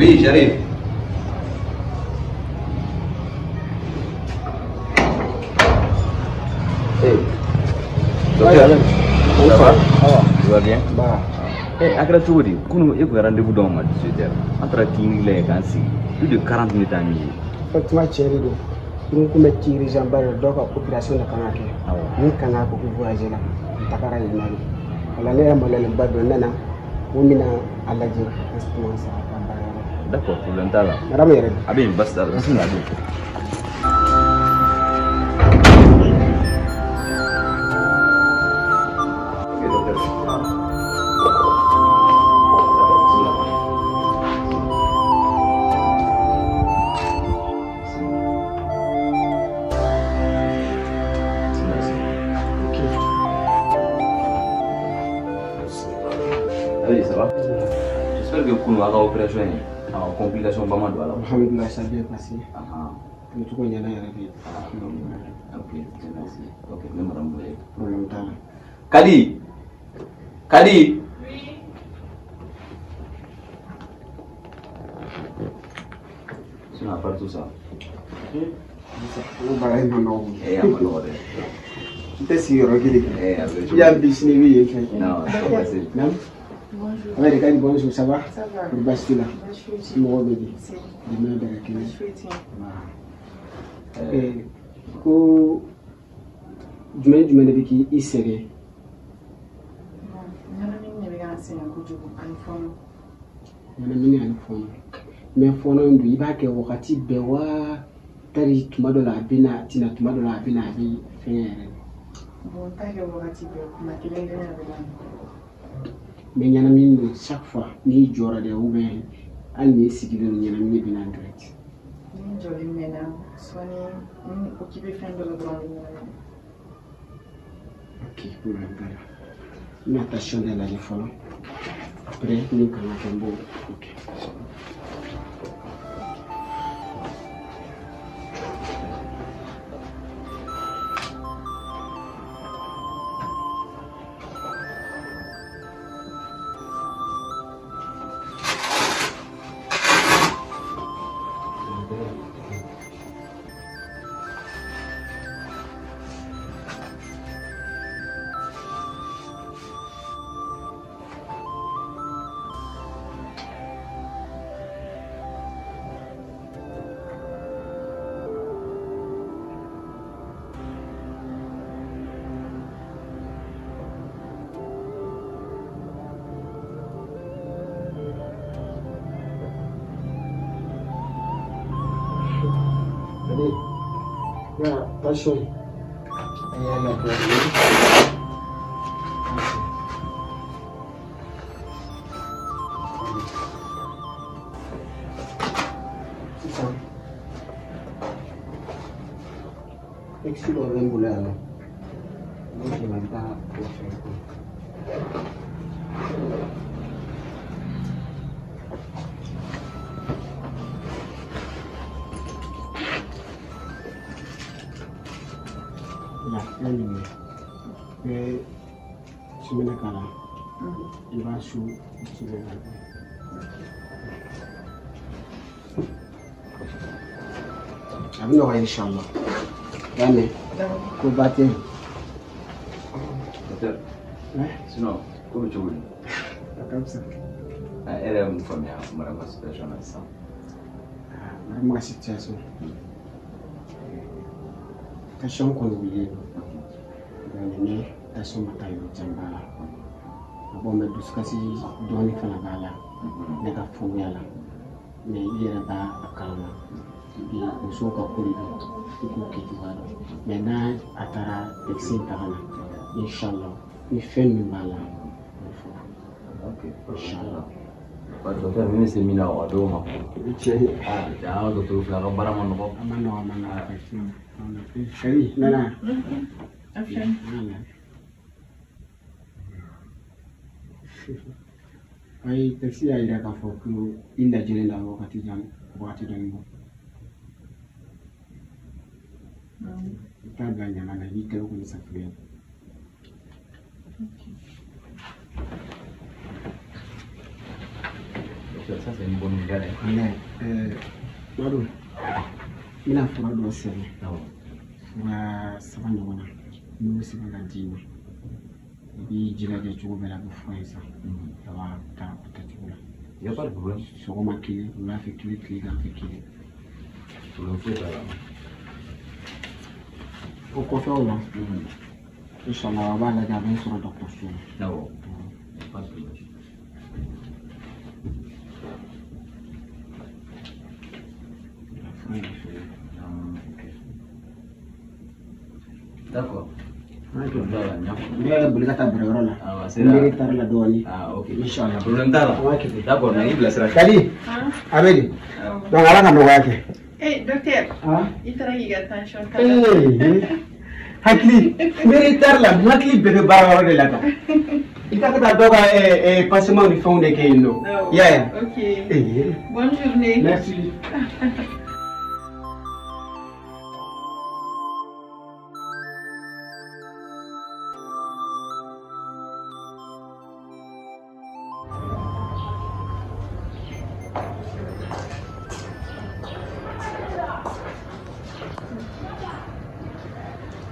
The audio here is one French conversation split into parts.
Oui, j'arrive. Hey. Docteur, ça va? Tu vas bien? Bah. Eh, à quel tour dit? Quand nous avons rendez-vous dans ma 18h, entre clinique là et Gansi, plus de 40 minutes à minuit. Effectivement, chérie, nous pouvons tirer Jean-Bart dans la population de Kanake. Nous Kanake pour voyager là. Takara Yimari. Alors, les gens qui ont Nana, on a allergie justement ça. D'accord, problème t'as là. Madame Yere. Abim, basta, basta. Oui, ça va. J'espère que vous avez opération en complication pas mal. Alhamdulillah, ça a bien passé. Nous tout connaissons la vie. Ok, merci. Ok, même madame. Problème t'as. Kadi. Kadi. Oui. C'est à part tout ça. On va aller maintenant. Eh, à mon Tu es sûr qu'il il y a un business. Non, c'est pas facile. Non? Bonjour. Oui, les bonjour, ça va? Ça va. Pour basculer. Je Mon bébé. Si. Demain, avec lui. Je Ko jumɛn de bɛ k'i sɛgɛn? ɲɛnamini de bɛ k'an sɛgɛn kojugu ani fɔɔnɔ. Ɲɛnamini ani fɔɔnɔ. Mais fɔɔnɔ in dun i b'a kɛ wagati bɛɛ wa tari tuma dɔ la a bɛ na tina tuma dɔ la a bɛ na a bɛ fɛn yɛrɛ. Bon n t'a kɛ wagati bɛɛ kuma kelen kelen a bɛ na. Mais ɲɛnamini dun chaque fois n'i jɔra dɛ ou bien hali n'i sigilen don ɲɛnamini bɛ na direct. Ni jɔlen mɛnna sɔɔni ni ko k'i bɛ fɛn dɔ la dɔrɔn bɛ ɲɛnamini. Ok, problème t'a la. N bɛna tension de lajɛ fɔlɔ. Après ni kan ka kɛ n b'o ok. Ya, passion. Et la c'est ça. Excuse-moi, je vais me bouler alors. Moi, je n'aime pas pour faire. La lumière. Et tu mets le canard. Il va sous le canard. Abi nɔgɔya inshallah. Y'a mɛn? Ko ba tɛ yen. Docteur. Sinon, comment tu veux? Comme ça. Elle est une famille, madame la situation là, ça. Madame la situation. Tension kɔni wuli. Ni tension ma taa yɔrɔ jan b'a la. Bon, mɛ dusukasi dɔɔni fana b'a la. Ne ka faamuya la. Mais i yɛrɛ b'a kalama. Musow ka ko de don. I k'o kɛ cogoya dɔn. Mais n'a a taara vaccin ta ka na, inshallah, ni fɛn min b'a la, ok, inshallah. Docteur, min bɛ se min na o a dɔw ma. Tiɲɛ. An ka docteur fila ka baara ma nɔgɔ. A ma nɔgɔ. Chérie, Nana. Ayi, taxi y'a yira k'a fɔ ko i lajɛlen la wagati dɔ nin bɔ. I t'a bila ɲaman na, i b'i kɛrɛ ko ni safunɛ ye. Ça c'est une bonne nouvelle. Madou, il a fait un série. Ça va nous voir. Nous aussi, on a dit. Il dit que tu vas la faire ça. Ça va peut-être. Il n'y a pas de problème. Sur le maquillé, on a fait clic, on a fait clic. Pour le faire là. Au coiffeur là. Inch'Allah, on va aller garder sur le docteur. Non. Pas de problème. D'accord. Dia boleh kata berapa lah. C'est Ini tar la doani. Ok. Insyaallah. Problème tak lah. D'accord, mais il laissera. Tadi. Abedi. Donc ala kan doa ke. Docteur. Il travaille attention. Hakli. Meri tar la makli bebe bara de la. Ita kata doga passement du fond de Kendo. Yeah. OK. Bonne journée. Merci.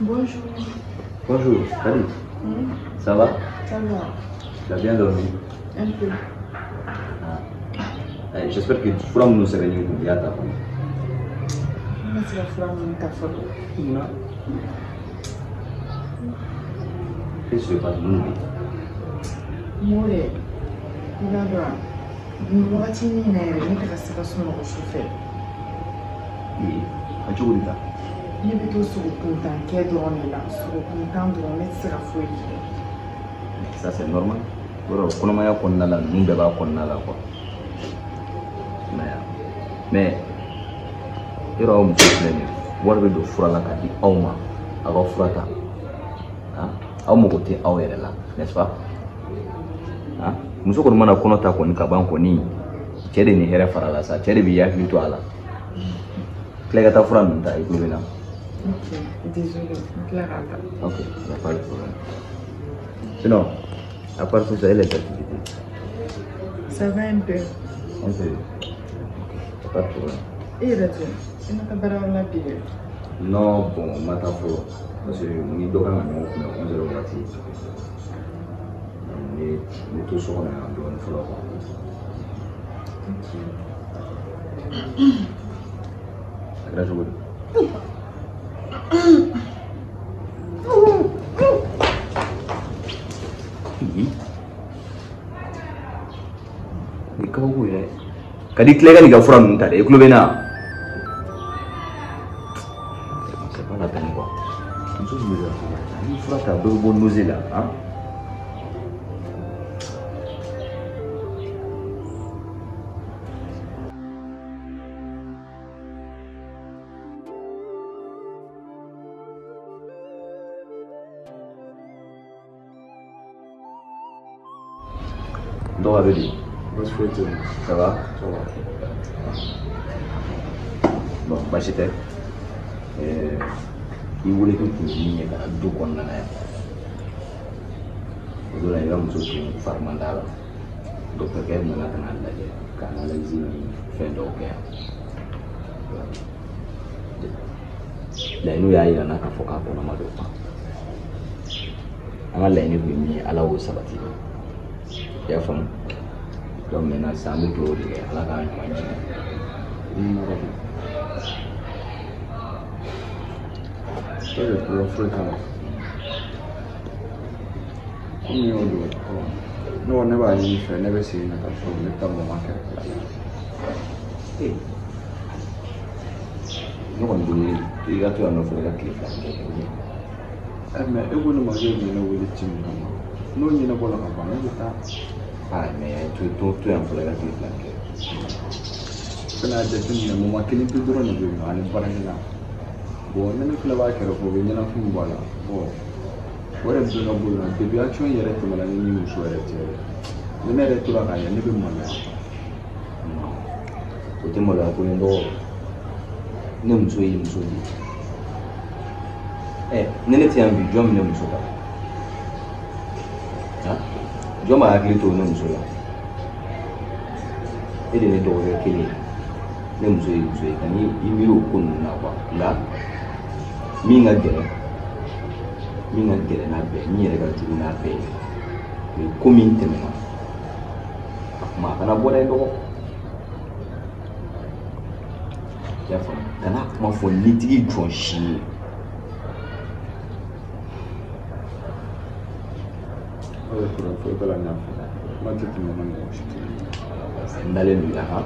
Bonjour. Bonjour, salut. Ça va? Ça va. Tu as bien dormi? Un peu. J'espère que tu feras nous sérénir pour bien ta femme. Merci la flamme ta photo. Non. Qu'est-ce que tu veux pas nous dire? Moi, il a droit. Nous avons dit que nous avons chauffé. Oui, tu veux dire? Ne bɛ to sogo kuntan kɛ dɔrɔn de la sogo kuntan dɔrɔn ne tɛ se ka foyi kɛ. Ça c'est normal. Yɔrɔ kɔnɔmaya kɔnɔna la ninnu bɛɛ b'a kɔnɔna la quoi. Mais yɔrɔ aw muso filɛ nin ye wari bɛ don fura la ka di aw ma a ka fura ta aw mago tɛ aw yɛrɛ la n'est-ce pas? Muso kɔni mana kɔnɔ ta kɔni ka ban kɔni cɛ de ni hɛrɛ fara la sa cɛ de b'i hakili to a la. Tila ka taa fura ninnu ta i tulo bɛ na. Ok, désolé, on claira pas. Ok, il n'y a pas de problème. Sinon, à part tout ça, et les activités? Ça va un peu. Un peu. Ok, pas de problème. Et là, tu n'as pas besoin de la pilule? Non, bon, ma ta fo. Parce que ni dɔ kan ka ɲɔgɔn kunbɛn 11h waati. Ne to so kɔnɔ yan dɔɔnin fɔlɔ quoi. A kɛra cogo di? Ni kabako yɛrɛ ka di tile ka nin ka fura ninnu ta dɛ i tulo bɛ na c'est pas la peine quoi muso min bɛ ka ni fura ta bɛɛ bɛ bɔ nausée la donc avec lui. Ça va? Ça va. Bon, baasi tɛ. I wele ko kun ye min ye ka na du kɔnɔna na yan. O don na i ka muso tun farimanda la. Dɔkitɛrikɛ nana ka na lajɛ ka analyse ni fɛn dɔw kɛ yan. Laɲiniw y'a yira n na k'a fɔ k'a kɔnɔma don. An ka laɲini kun ye min ye Ala y'o sabati. I y'a faamu? Donc maintenant c'est un peu plus haut de la gamme. C'est le plus fréquent. Comme nous nous on n'est pas y faire, n'est pas si nous avons le temps de manquer. Nous on dit il y a tout à nous faire la clé. Mais et vous nous mangez bien au lieu de tirer. Nous n'y n'avons pas la campagne. Ah mais tu es un peu la clé blanche. Quand on a des films, nous manquons les plus drôles de nous. On est pas là. Bon, nous ne pouvons pas faire pour venir en film voilà. Bon, voilà de nos boulons. Depuis action il y a des tomates ni nous choisir. Nous n'avons pas tout à gagner, nous devons aller. Côté moi là pour une dose. Nous nous soyons. Nous n'étions en vie, Dieu nous nous sauve. Dieu m'a agréé tout nous sauve. e de ne dɔgɔkɛ kelen ne muso ye ka ni i miiri o ko ninnu na nka min ka gɛlɛn n'a bɛɛ min yɛrɛ ka jugu n'a bɛɛ ye o ye ko min tɛmɛna a kuma a kana bɔ dɛ dɔgɔ i y'a faamu kana kuma fɔ nitigi jɔn si ye n dalen don i la han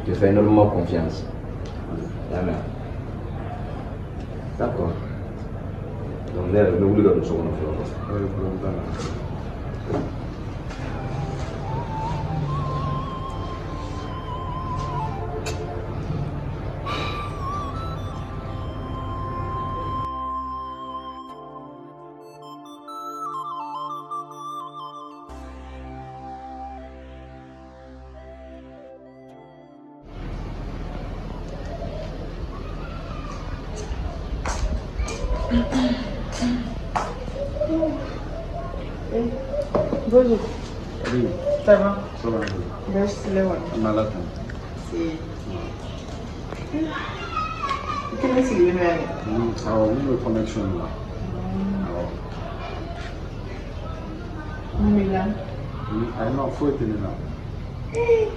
je fais énormément confiance y'a d'accord donc ne yɛrɛ bɛ wuli ka don so kɔnɔ fɔlɔ Bonjour. Oui. Ça va? Ça va. Merci, Léon. Malade. Si. Quel est le numéro? Alors, une connexion là. Milan. Ah non, faut être là. Et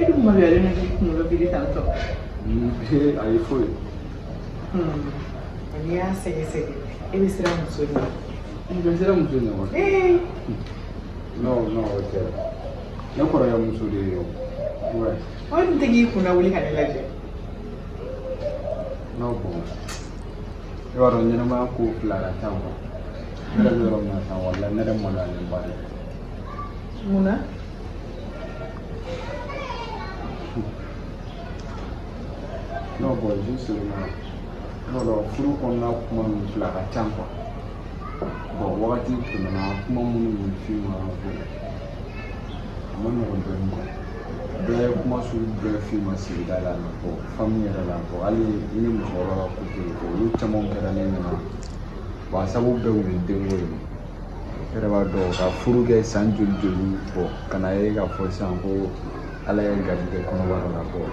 donc, moi, je vais aller dans le pays tantôt. Ah, il faut. Il y a c'est. Et puis, c'est là où je suis. C'est là où je suis. Non, ok. Je crois que je suis. Ouais. Ouais, tu t'es dit qu'on a voulu aller là. Non, bon. Je vais revenir à ma coupe là, la chambre. Je vais revenir à ma chambre, là, je vais revenir à ma chambre. Mouna? Non, bon, juste non, furu kɔnɔna kuma min filɛ a ka ca quoi. Bon, wagati tɛmɛna kuma minnu bɛ f'i ma a ma nɔgɔn dɔɔnin quoi. Bɛɛ ye kuma sugu bɛɛ f'i ma sigida la bon famille yɛrɛ la bon hali i ni musokɔrɔba ka côté olu caman kɛra ne ɲɛna bon a sababu bɛɛ kun ye denko ye. E yɛrɛ b'a dɔn ka furu kɛ san joli bon ka na ye k'a fɔ sisan ko ala ye garijɛgɛ kɔnɔbara la bon.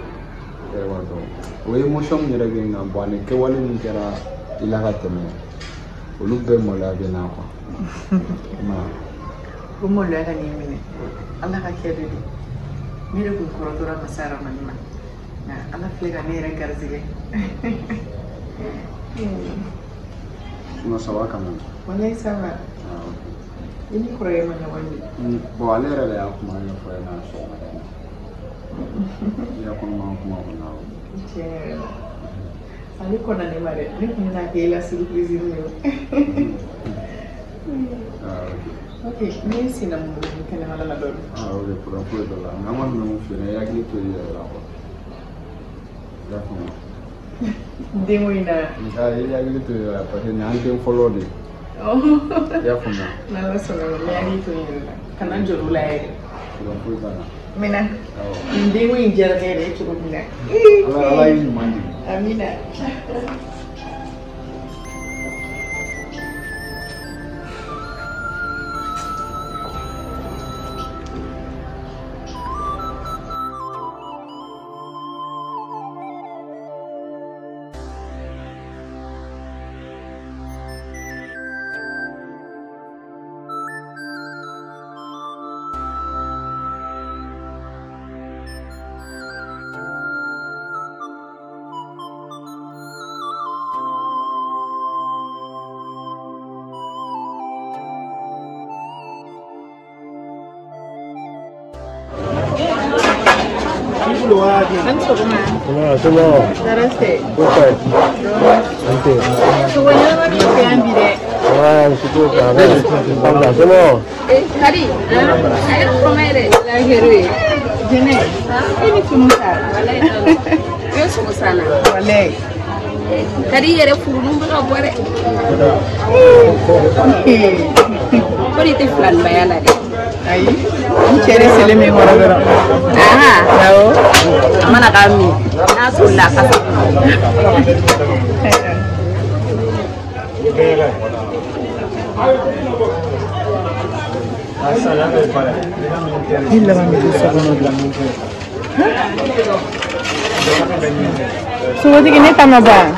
O émotion min yɛrɛ bɛ n kan bon ani kɛwale min kɛra i la ka tɛmɛ olu bɛɛ maloya bɛ na quoi. Ko maloya ka nin minɛ ala ka kɛ de don ne de kun kɔrɔtɔra masa aramani ma nka ala filɛ ka ne yɛrɛ garijɛgɛ. Ça va quand même. Wallahi ça va. Ah ok. I ni kɔrɔ ma ɲɔgɔn ye. Bon ale yɛrɛ de y'a kuma ɲɛfɔ ye n'a sɔgɔmada in na. I ya kɔnɔma kuma kɔnɔ awɔ. Tiɲɛ yɛrɛ la. Ale kɔnna ne ma dɛ ne kun bɛna kɛ i la surprise min ye. Ah ok. Ok ne ye senna mun kɛnɛmana la dɔɔnin. Ah ok problème foyi t'o la nka an kɔni bɛ mun f'i ɲɛna i hakili to i yɛrɛ la quoi. I y'a faamu. Denko in na. I hakili to i yɛrɛ la parce que nin y'an den fɔlɔ de ye. I y'a faamuya. N'ala sɔnna ma ne hakili to n yɛrɛ la kana jɔrɔ o la yɛrɛ. Problème foyi t'a la. Mina nin denko in diyara ne yɛrɛ ye cogo min na. Ala ye ɲuman di. Amina. Comment c'est bon? Pourquoi? Ouais, c'est tout ça. C'est bon. Kari, saya komere la herue. Jene, ini kumusa. Yo sumusana. Wale. Kari yere furu numero bore. Kori te flan bayala de. Ayi, ni chere sele me hora dara. Aha, yawo. Amana kami. Asulla kasa. Il la mangé so what you need to know about